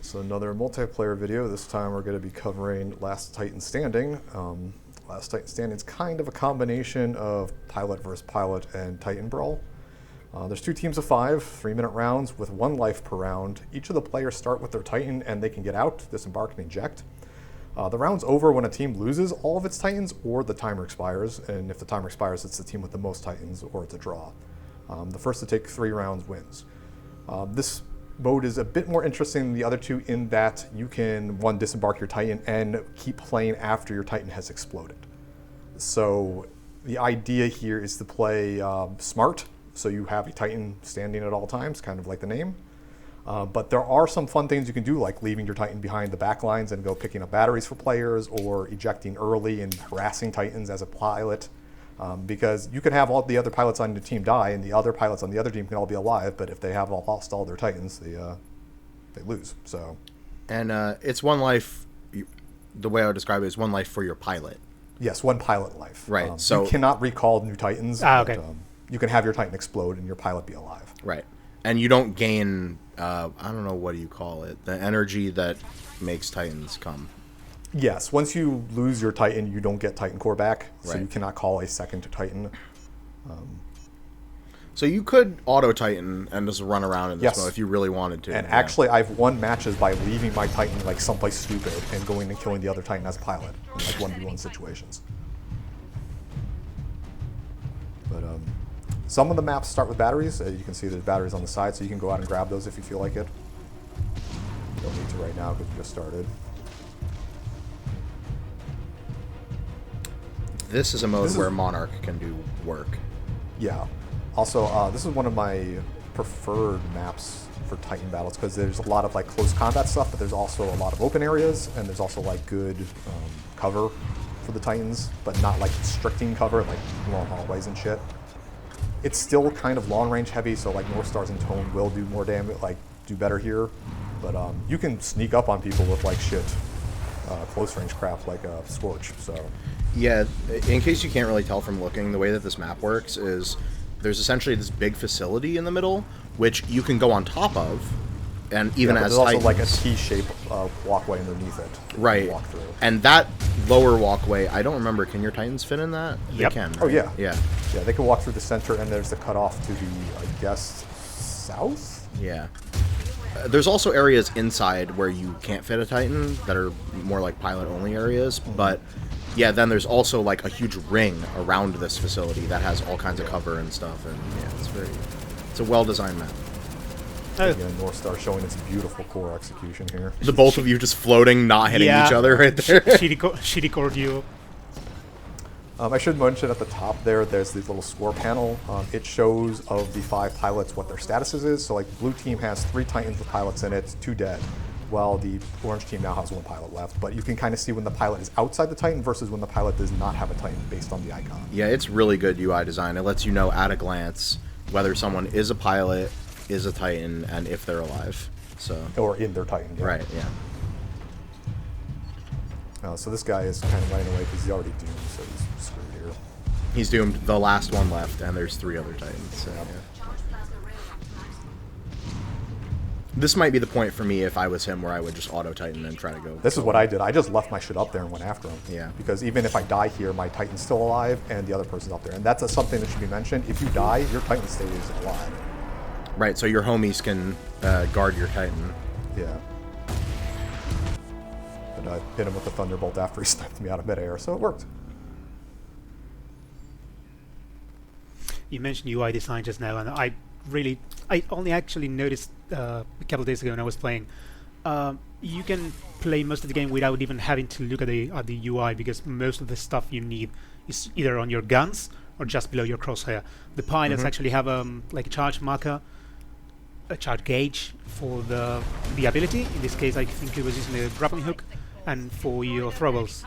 So another multiplayer video. This time we're going to be covering Last Titan Standing. Last Titan Standing is kind of a combination of pilot versus pilot and Titan Brawl. There's 2 teams of 5, 3-minute rounds with 1 life per round. Each of the players start with their Titan and they can get out, disembark, and eject. The round's over when a team loses all of its Titans or the timer expires, and if the timer expires, it's the team with the most Titans or it's a draw. The first to take 3 rounds wins. This mode is a bit more interesting than the other 2 in that you can, 1, disembark your Titan and keep playing after your Titan has exploded. So the idea here is to play smart, so you have a Titan standing at all times, kind of like the name. But there are some fun things you can do, like leaving your Titan behind the back lines and go picking up batteries for players, or ejecting early and harassing Titans as a pilot. Because you could have all the other pilots on your team die, and the other pilots on the other team can all be alive, but if they have all lost all their Titans, they lose. So, and it's 1 life. The way I would describe it is 1 life for your pilot. Yes, 1 pilot life. Right. So you cannot recall new Titans. Okay. But, you can have your Titan explode and your pilot be alive. Right. And you don't gain. I don't know, what do you call it? The energy that makes Titans come. Yes, once you lose your Titan, you don't get Titan core back, so Right. you cannot call a second Titan. So you could auto Titan and just run around in this Yes. mode if you really wanted to. And yeah. actually, I've won matches by leaving my Titan like someplace stupid and going and killing the other Titan as a pilot in like 1v1 situations. But some of the maps start with batteries. You can see there's batteries on the side, so you can go out and grab those if you feel like it. You don't need to right now because you just started. This is a mode where Monarch can do work. Yeah. Also, this is one of my preferred maps for Titan battles because there's a lot of like close combat stuff, but there's also a lot of open areas, and there's also like good cover for the Titans, but not like constricting cover, like long hallways and shit. It's still kind of long range heavy, so like NORTHSTARs and Tone will do more damage, like do better here. But you can sneak up on people with like shit close range crap like Scorch. So Yeah, in case you can't really tell from looking, the way that this map works is there's essentially this big facility in the middle, which you can go on top of, and even as there's also Titans, like a T-shaped walkway underneath it. that you right, Walk through. and that lower walkway, I don't remember, can your Titans fit in that? Yep. They can, Oh right? yeah. Yeah. Yeah, they can walk through the center, and there's the cutoff to the, I guess, south? Yeah. There's also areas inside where you can't fit a Titan that are more like pilot-only areas, but yeah, then there's also like a huge ring around this facility that has all kinds of cover and stuff, and yeah, it's a well-designed map. Again, NORTHSTAR showing its beautiful core execution here. The both of you just floating, not hitting each other right there. She recorded you. I should mention at the top there's the little score panel. It shows of the 5 pilots what their statuses is. So like the blue team has 3 Titans with pilots in it, 2 dead, while the orange team now has 1 pilot left. But you can kind of see when the pilot is outside the Titan versus when the pilot does not have a Titan based on the icon. Yeah, it's really good UI design. It lets you know at a glance whether someone is a pilot, is a Titan, and if they're alive. So Or in their Titan. Yeah. right, yeah. So this guy is kind of running away because he's already doomed, so he's screwed here. He's doomed. The last one left, and there's 3 other Titans. So, yeah. This might be the point for me if I was him, where I would just auto Titan and try to go. This is what I did. I just left my shit up there and went after him. Yeah. Because even if I die here, my Titan's still alive, and the other person's up there. And that's something that should be mentioned. If you die, your Titan stays alive. Right, so your homies can guard your Titan. Yeah. But I hit him with the Thunderbolt after he sniped me out of midair, so it worked. You mentioned UI design just now, and I only actually noticed a couple of days ago when I was playing. You can play most of the game without even having to look at the UI, because most of the stuff you need is either on your guns or just below your crosshair. The pilots actually have like a charge marker, a charge gauge for the ability. In this case, I think it was using the grappling hook, and for your throwables,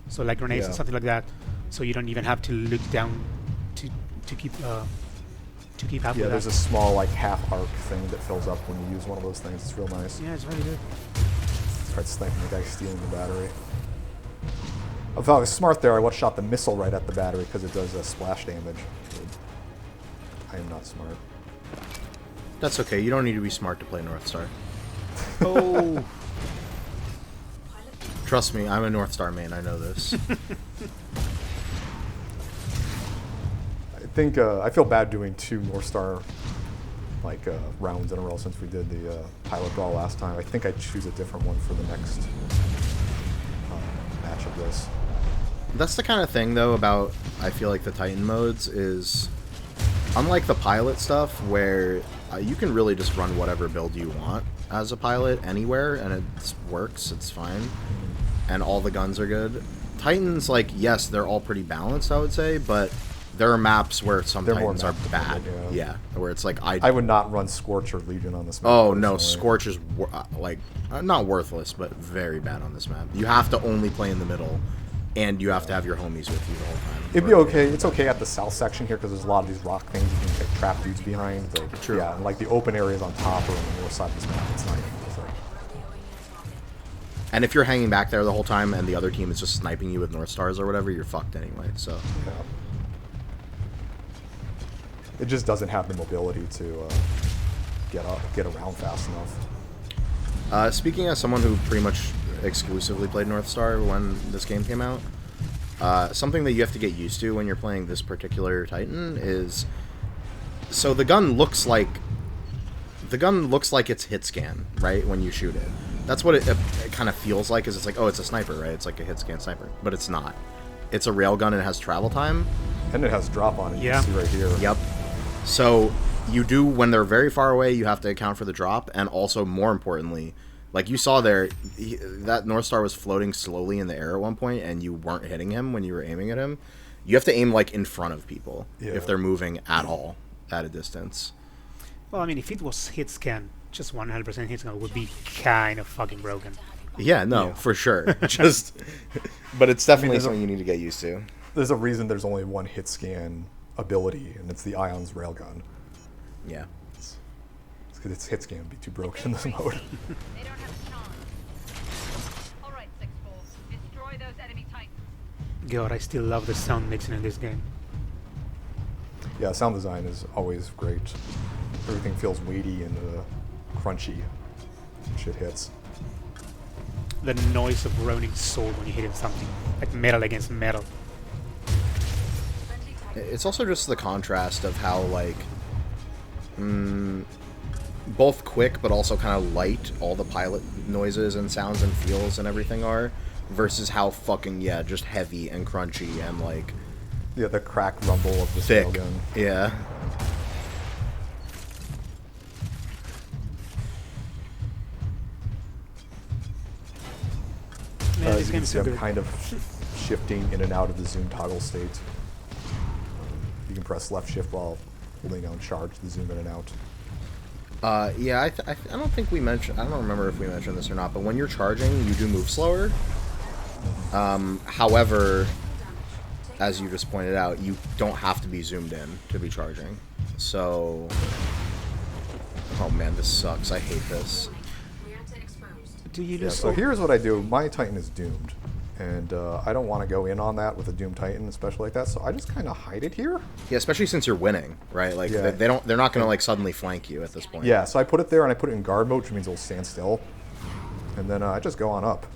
so like grenades and something like that. So you don't even have to look down to keep up with that. Yeah, there's a small like half arc thing that fills up when you use one of those things. It's real nice. Yeah, it's really good. Tried sniping the guy stealing the battery. If I was smart there, I would have shot the missile right at the battery because it does splash damage. I am not smart. That's okay. You don't need to be smart to play NORTHSTAR. Oh, Trust me, I'm a NORTHSTAR main. I know this. I think I feel bad doing 2 NORTHSTAR like rounds in a row since we did the pilot brawl last time. I think I'd choose a different one for the next match of this. That's the kind of thing, though, about, I feel like, the Titan modes is, unlike the pilot stuff, where you can really just run whatever build you want as a pilot anywhere, and it works, it's fine, and all the guns are good. Titans, like, yes, they're all pretty balanced, I would say, but there are maps where some They're Titans are more map bad. dependent, Yeah, where it's like, I would not run Scorch or Legion on this map. oh, no, personally. Scorch is, like, not worthless, but very bad on this map. You have to only play in the middle, and you have to have your homies with you the whole time. It'd be okay. It's okay at the south section here because there's a lot of these rock things you can like, trap dudes behind. Like, True. Yeah, and like the open areas on top or on the north side of this map, it's not even perfect. And if you're hanging back there the whole time and the other team is just sniping you with NORTHSTARs or whatever, you're fucked anyway, so. Yeah. It just doesn't have the mobility to get around fast enough. Speaking as someone who pretty much exclusively played NORTHSTAR when this game came out, something that you have to get used to when you're playing this particular Titan is, so the gun looks like it's hit scan, right, when you shoot it. That's what it kind of feels like, is it's like, oh, it's a sniper, right? It's like a hit scan sniper, but it's not. It's a railgun and it has travel time. And it has drop on it. Yeah. You can see right here. Yep. So you do, when they're very far away, you have to account for the drop, and also, more importantly, like you saw there, that NORTHSTAR was floating slowly in the air at one point, and you weren't hitting him when you were aiming at him. You have to aim, like, in front of people if they're moving at all at a distance. Well, I mean, if it was hit scan, just 100% hit scan would be kind of fucking broken. Yeah, no, Yeah. for sure. Just, but it's definitely there's a- something you need to get used to. There's a reason there's only one hit scan ability, and it's the Ion's railgun. Yeah. It's because its hit scan would be too broken in this mode. They don't have a chance. All right, 6-4. Destroy those enemy Titans. God, I still love the sound mixing in this game. Yeah, sound design is always great. Everything feels weighty and crunchy. Shit hits. The noise of Ronin's sword when you hit something, like metal against metal. It's also just the contrast of how, like, both quick but also kind of light all the pilot noises and sounds and feels and everything are, versus how fucking, yeah, just heavy and crunchy and, like, Yeah, the crack rumble of the thick. railgun. Yeah. Man, As this you game can is see, so I'm good. kind of shifting in and out of the zoom toggle state. You can press left shift while holding down charge to zoom in and out. Yeah, I don't think we mentioned, I don't remember if we mentioned this or not, but when you're charging, you do move slower. However, as you just pointed out, you don't have to be zoomed in to be charging. So, oh man, this sucks. I hate this. Do you Yeah, lose? so here's what I do. My Titan is doomed, and I don't want to go in on that with a doomed Titan, especially like that. So I just kind of hide it here. Yeah, especially since you're winning, right? Like Yeah. they're not gonna like suddenly flank you at this point. Yeah, so I put it there and I put it in guard mode, which means it'll stand still, and then I just go on up.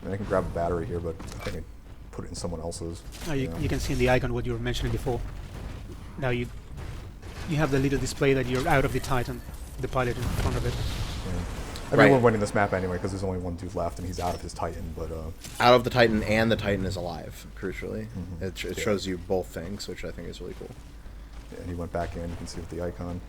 And I can grab a battery here, but I can put it in someone else's. You can see in the icon what you were mentioning before. Now you have the little display that you're out of the Titan, the pilot in front of it. Yeah. I mean, Right. we're winning this map anyway because there's only one dude left and he's out of his Titan. But Out of the Titan, and the Titan is alive. Crucially, Mm-hmm. it shows you both things, which I think is really cool. yeah, he went back in. You can see with the icon.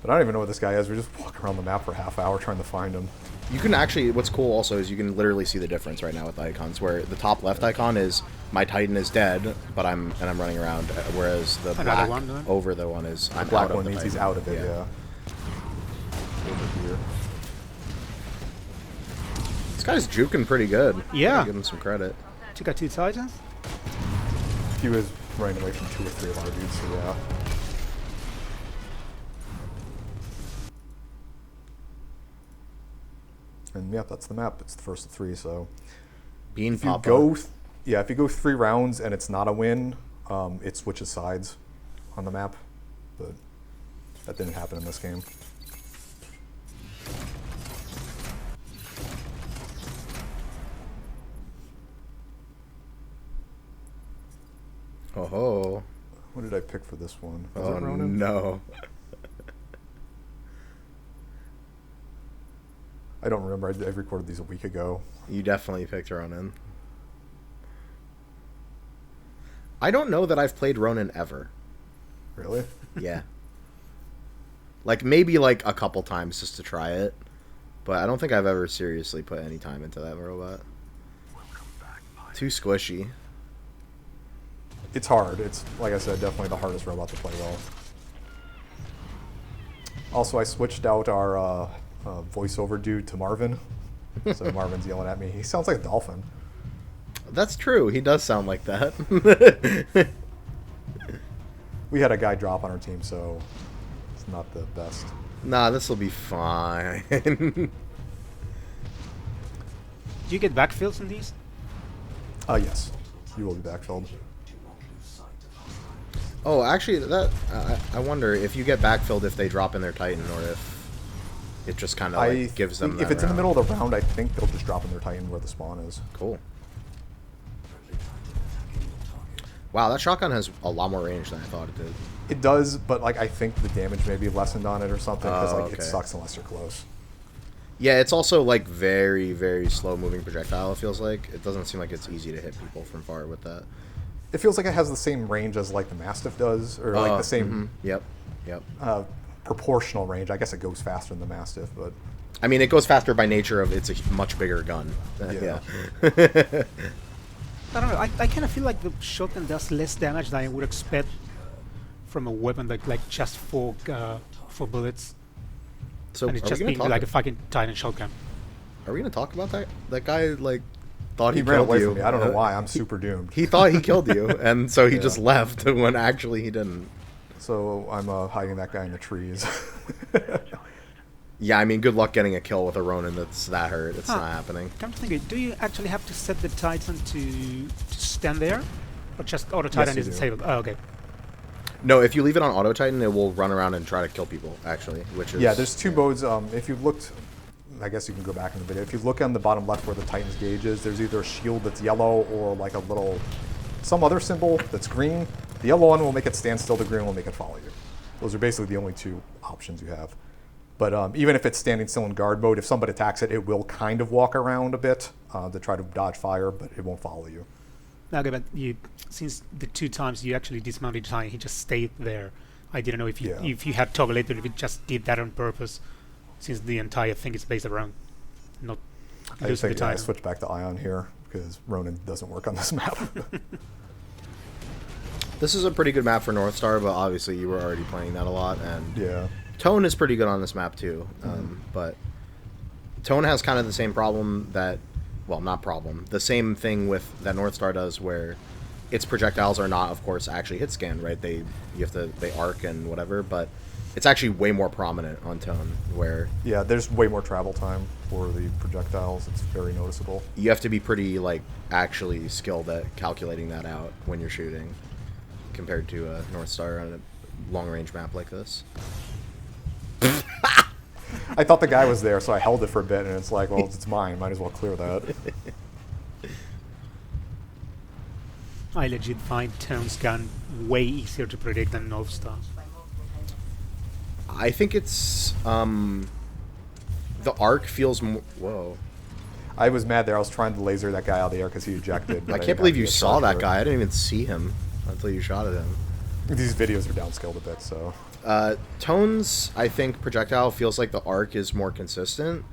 But I don't even know what this guy is. We just walk around the map for a half hour trying to find him. You can actually, what's cool also is you can literally see the difference right now with the icons, where the top left icon is my Titan is dead, but I'm running around, whereas the Another black one, no? over the one is I'm Black out of one the means he's Titan. out of it. Yeah. Over here. This guy's juking pretty good. Yeah. Gotta give him some credit. Took out 2 Titans. He was running away from 2 or 3 of our dudes. So yeah. And yeah, that's the map. It's the first of 3. So Bean if you Papa. go, if you go 3 rounds and it's not a win, it switches sides on the map. But that didn't happen in this game. Oh. What did I pick for this one? Was Oh it Ronin? no. I don't remember. I recorded these a week ago. You definitely picked Ronin. I don't know that I've played Ronin ever. Really? Yeah. Like, maybe, like, a couple times just to try it. But I don't think I've ever seriously put any time into that robot. Too squishy. It's hard. It's, like I said, definitely the hardest robot to play well. Also, I switched out our voiceover dude to Marvin. So Marvin's yelling at me. He sounds like a dolphin. That's true. He does sound like that. We had a guy drop on our team, so it's not the best. Nah, this will be fine. Do you get backfills in these? Yes. You will be backfilled. Oh, actually, that I wonder if you get backfilled if they drop in their Titan, or if it just kind of like gives them. If that it's in the round. middle of the round, I think they'll just drop in their Titan where the spawn is. Cool. Wow, that shotgun has a lot more range than I thought it did. It does, but like I think the damage may be lessened on it or something because Oh, like it okay. sucks unless you're close. Yeah, it's also like very, very slow moving projectile. It feels like it doesn't seem like it's easy to hit people from far with that. It feels like it has the same range as like the Mastiff does, or like the same Yep. Yep. proportional range. I guess it goes faster than the Mastiff, but I mean, it goes faster by nature of it's a much bigger gun. Yeah. I don't know. I kind of feel like the shotgun does less damage than I would expect from a weapon like just for bullets. So And are it's we just gonna being talk? like a fucking Titan shotgun. Are we gonna talk about that? That guy like thought he he ran killed away you. from me. I don't know why. I'm super doomed. He thought he killed you, and so he Yeah. just left when actually he didn't. So I'm hiding that guy in the trees. Yeah, I mean, good luck getting a kill with a Ronin that's that hurt. It's Huh. not happening. Come to think of it, do you actually have to set the Titan to stand there? Or just auto Titan you is do. disabled? Oh, okay. No, if you leave it on Auto Titan, it will run around and try to kill people, actually, which is... Yeah, there's two modes. If you've looked, I guess you can go back in the video. If you look on the bottom left where the Titan's gauge is, there's either a shield that's yellow or like a little, some other symbol that's green. The yellow one will make it stand still, the green will make it follow you. Those are basically the only two options you have. But even if it's standing still in guard mode, if somebody attacks it, it will kind of walk around a bit to try to dodge fire, but it won't follow you. Okay, but since the two times you actually dismounted the Titan, he just stayed there. I didn't know if you Yeah. if you had toggle it or if it just did that on purpose, since the entire thing is based around not I losing the think I Titan. switched back to Ion here because Ronin doesn't work on this map. This is a pretty good map for NORTHSTAR, but obviously you were already playing that a lot, and Yeah. Tone is pretty good on this map too. But Tone has kind of the same problem that, well, not problem, the same thing with that NORTHSTAR does, where its projectiles are not, of course, actually hit scanned, right? They arc and whatever, but it's actually way more prominent on Tone, where Yeah, there's way more travel time for the projectiles. It's very noticeable. you have to be pretty, like, actually skilled at calculating that out when you're shooting, compared to NORTHSTAR on a long-range map like this. I thought the guy was there, so I held it for a bit, and it's like, well, it's mine. Might as well clear that. I legit find Tone's gun way easier to predict than NORTHSTAR. I think it's, the arc feels more... Whoa. I was mad there. I was trying to laser that guy out of the air because he ejected. but I can't didn't believe have you the saw charge that for it. guy. I didn't even see him until you shot at him. These videos are downscaled a bit, so... Tone's, I think, projectile feels like the arc is more consistent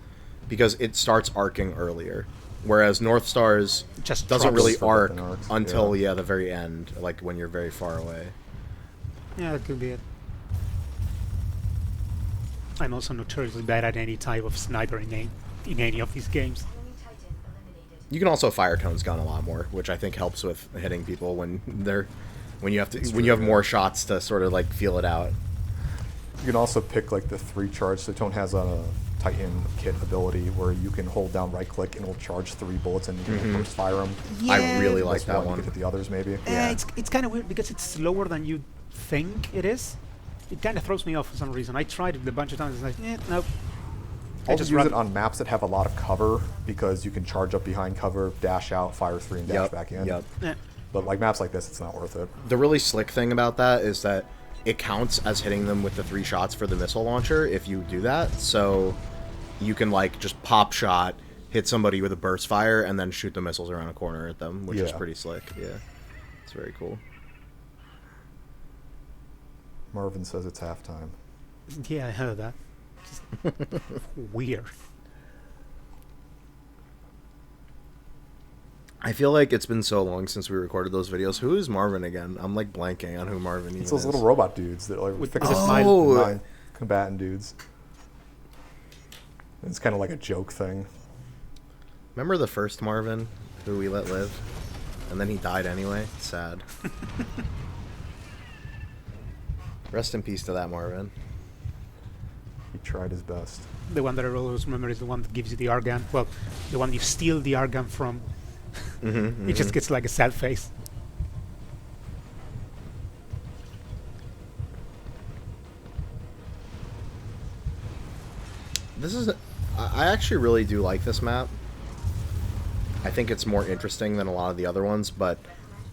because it starts arcing earlier, whereas NORTHSTAR's Just doesn't drops really for arc bit and arcs, until yeah. the very end, like when you're very far away. Yeah, that could be it. I'm also notoriously bad at any type of sniper in any of these games. You can also fire Tone's gun a lot more, which I think helps with hitting people when you have more shots to sort of like feel it out. You can also pick like the 3 charge. So Tone has a Titan kit ability where you can hold down right click and it'll charge 3 bullets and you can first fire them. I really like that You one. can hit the others maybe. Yeah. It's kind of weird because it's slower than you think it is. It kind of throws me off for some reason. I tried it a bunch of times. It's like, nope. I I'll just use run. it on maps that have a lot of cover because you can charge up behind cover, dash out, fire 3, and dash back in. Yep. Eh. But like maps like this, it's not worth it. The really slick thing about that is that it counts as hitting them with the 3 shots for the missile launcher if you do that. So you can like just pop shot, hit somebody with a burst fire, and then shoot the missiles around a corner at them, which is pretty slick. Yeah, it's very cool. Marvin says it's halftime. Yeah, I heard that. Just weird. I feel like it's been so long since we recorded those videos. Who is Marvin again? I'm like blanking on who Marvin even It's those is. little robot dudes that like With fix the the smile. non-combatant dudes. It's kind of like a joke thing. Remember the first Marvin who we let live? And then he died anyway? Sad. Rest in peace to that Marvin. He tried his best. The one that I always remember is the one that gives you the argan. Well, the one you steal the argan from. It just gets like a sad face. This is... I actually really do like this map. I think it's more interesting than a lot of the other ones, but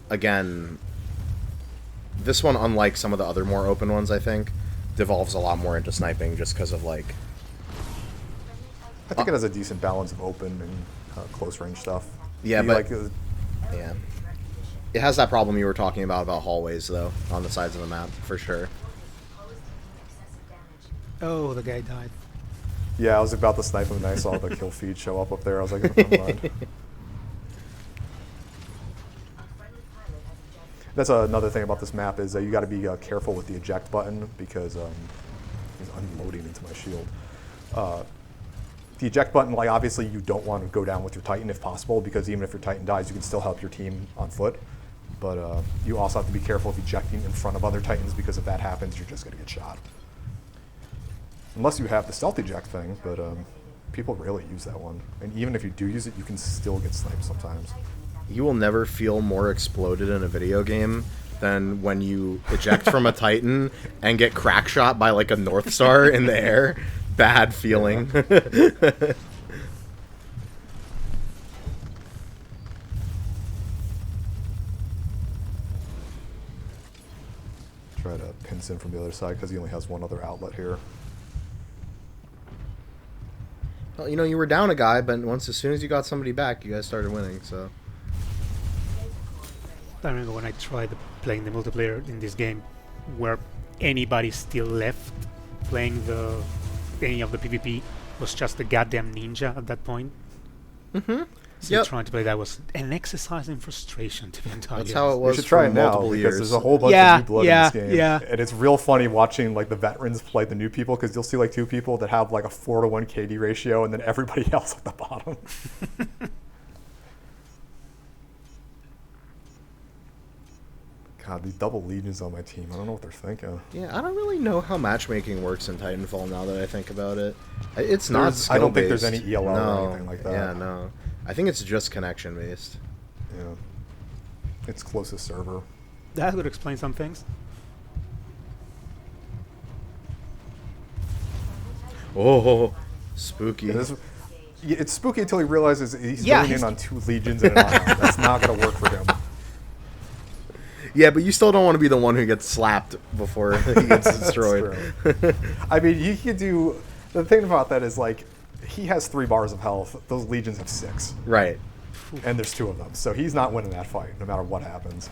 again, this one, unlike some of the other more open ones, I think, devolves a lot more into sniping just because of, like... I think it has a decent balance of open and close range stuff. Yeah, Do you but... like, yeah. It has that problem you were talking about hallways, though, on the sides of the map, for sure. Oh, the guy died. yeah, I was about to snipe him and I saw the kill feed show up there. I was like, oh, never mind. That's another thing about this map is you got to be careful with the eject button because he's unloading into my shield. The eject button, like obviously you don't want to go down with your Titan if possible because even if your Titan dies, you can still help your team on foot. But you also have to be careful of ejecting in front of other Titans because if that happens, you're just going to get shot. Unless you have the stealth eject thing, but people rarely use that one. And even if you do use it, you can still get sniped sometimes. You will never feel more exploded in a video game than when you eject from a Titan and get crack shot by like a NORTHSTAR in the air. Bad feeling. Try to pinch in from the other side because he only has one other outlet here. Well, you know, you were down a guy, but as soon as you got somebody back, you guys started winning, so... I remember when I tried playing the multiplayer in this game, where anybody still left playing any of the PvP was just a goddamn ninja at that point. So trying to play that was an exercise in frustration, to be entirely That's how it honest. was We should try for it now multiple because years. there's a whole bunch Yeah, of new blood yeah, in this game. yeah. And it's real funny watching like the veterans play the new people because you'll see like 2 people that have like a 4-to-1 KD ratio and then everybody else at the bottom. God, these double legions on my team. I don't know what they're thinking. Yeah, I don't really know how matchmaking works in Titanfall now that I think about it. It's not skill-based. I don't think there's any ELL or anything like that. Yeah, no. I think it's just connection-based. Yeah. It's closest server. That would explain some things. Oh, spooky. Yeah, it's spooky until he realizes he's Yeah, going in on 2 legions and an ion. That's not going to work for him. Yeah, but you still don't want to be the one who gets slapped before he gets destroyed. I mean, he could do... The thing about that is, like, he has 3 bars of health. Those legions have 6. Right. And there's 2 of them. So he's not winning that fight, no matter what happens.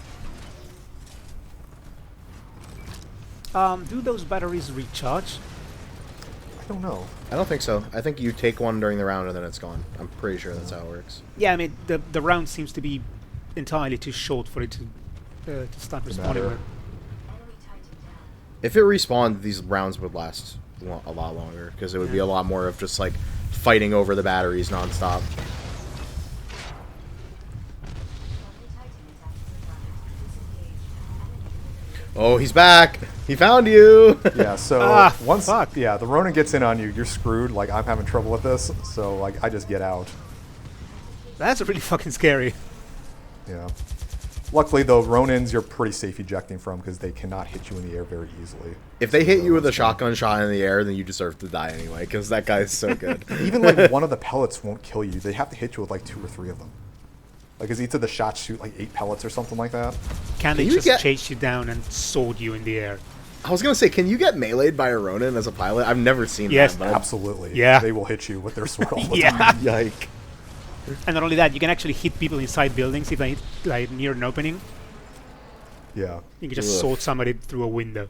Do those batteries recharge? I don't know. I don't think so. I think you take one during the round and then it's gone. I'm pretty sure that's how it works. Yeah, I mean, the round seems to be entirely too short for it to start responding matter. with. If it respawned, these rounds would last a lot longer because it would be a lot more of just like fighting over the batteries nonstop. Oh, he's back! He found you! Yeah, so fuck. the Ronin gets in on you, you're screwed. Like, I'm having trouble with this, so, like, I just get out. That's really fucking scary. Yeah. Luckily, though, Ronins you're pretty safe ejecting from because they cannot hit you in the air very easily. If they hit you with a shotgun shot in the air, then you deserve to die anyway, because that guy is so good. Even, like, one of the pellets won't kill you. They have to hit you with, like, 2 or 3 of them. Like, is each of the shots shoot like 8 pellets or something like that? Can they you just get- chase you down and sword you in the air? I was gonna say, can you get meleeed by a Ronin as a pilot? I've never seen Yes. that. But Absolutely. Yeah. They will hit you with their sword all the Yeah. time. Yike. And not only that, you can actually hit people inside buildings if they hit like near an opening. Yeah. You can just Ugh. sword somebody through a window.